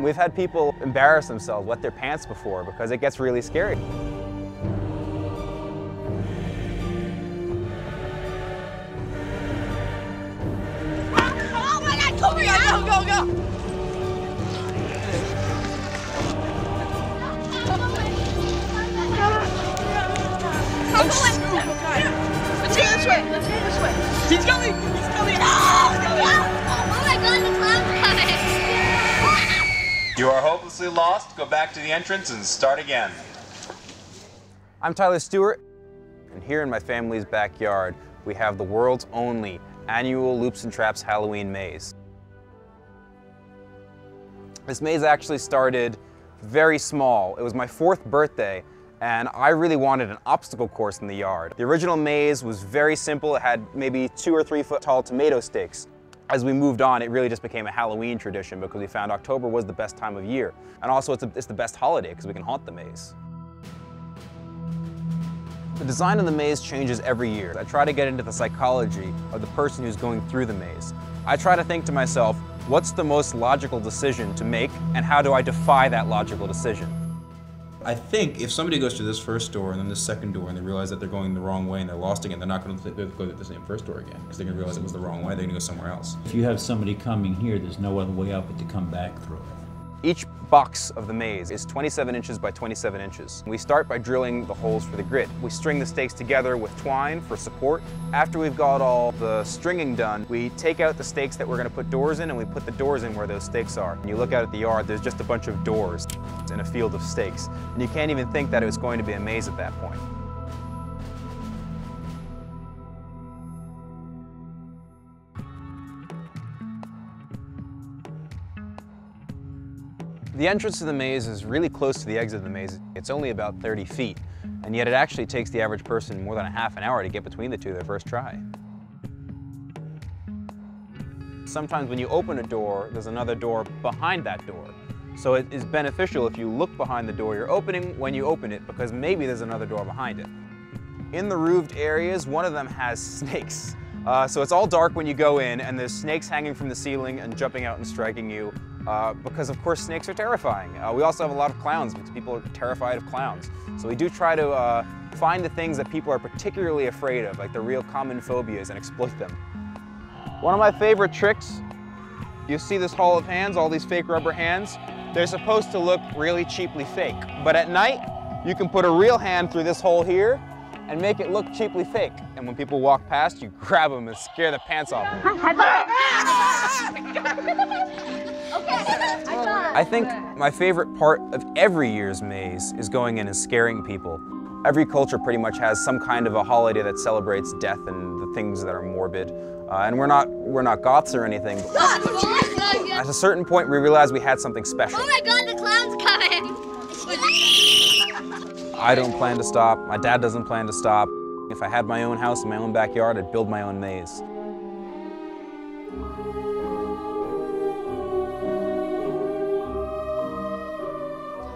We've had people embarrass themselves, wet their pants before, because it gets really scary. Oh my God, come here! Go! Let's go this way. He's coming! Oh my God, the clown's coming! You are hopelessly lost. Go back to the entrance and start again. I'm Stewart, and here in my family's backyard, we have the world's only annual Loops and Traps Halloween maze. This maze actually started very small. It was my 4th birthday, and I really wanted an obstacle course in the yard. The original maze was very simple. It had maybe 2 or 3 foot tall tomato stakes. As we moved on, it really just became a Halloween tradition because we found October was the best time of year. And also it's the best holiday because we can haunt the maze. The design of the maze changes every year. I try to get into the psychology of the person who's going through the maze. I try to think to myself, what's the most logical decision to make, and how do I defy that logical decision? I think if somebody goes to this first door and then this second door and they realize that they're going the wrong way and they're lost again, they're not going to go to the same first door again because they're going to realize it was the wrong way. They're going to go somewhere else. If you have somebody coming here, there's no other way out but to come back through it. Each box of the maze is 27 inches by 27 inches. We start by drilling the holes for the grid. We string the stakes together with twine for support. After we've got all the stringing done, we take out the stakes that we're going to put doors in and we put the doors in where those stakes are. And you look out at the yard, there's just a bunch of doors in a field of stakes. And you can't even think that it was going to be a maze at that point. The entrance to the maze is really close to the exit of the maze. It's only about 30 feet, and yet it actually takes the average person more than a half an hour to get between the two their first try. Sometimes when you open a door, there's another door behind that door. So it is beneficial if you look behind the door you're opening when you open it, because maybe there's another door behind it. In the roofed areas, one of them has snakes. So it's all dark when you go in, and there's snakes hanging from the ceiling and jumping out and striking you. Because of course snakes are terrifying. We also have a lot of clowns because people are terrified of clowns. So we do try to find the things that people are particularly afraid of, like the real common phobias, and exploit them. One of my favorite tricks, you see this hall of hands, all these fake rubber hands? They're supposed to look really cheaply fake. But at night, you can put a real hand through this hole here and make it look cheaply fake. And when people walk past, you grab them and scare the pants off them. I think my favorite part of every year's maze is going in and scaring people. Every culture pretty much has some kind of a holiday that celebrates death and the things that are morbid. And we're not goths or anything. At a certain point, we realized we had something special. Oh my God, the clown's coming! I don't plan to stop. My dad doesn't plan to stop. If I had my own house in my own backyard, I'd build my own maze.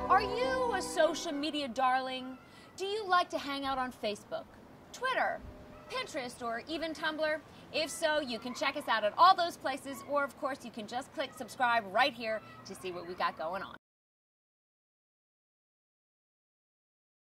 Are you a social media darling? Do you like to hang out on Facebook, Twitter, Pinterest, or even Tumblr? If so, you can check us out at all those places, or of course you can just click subscribe right here to see what we got going on.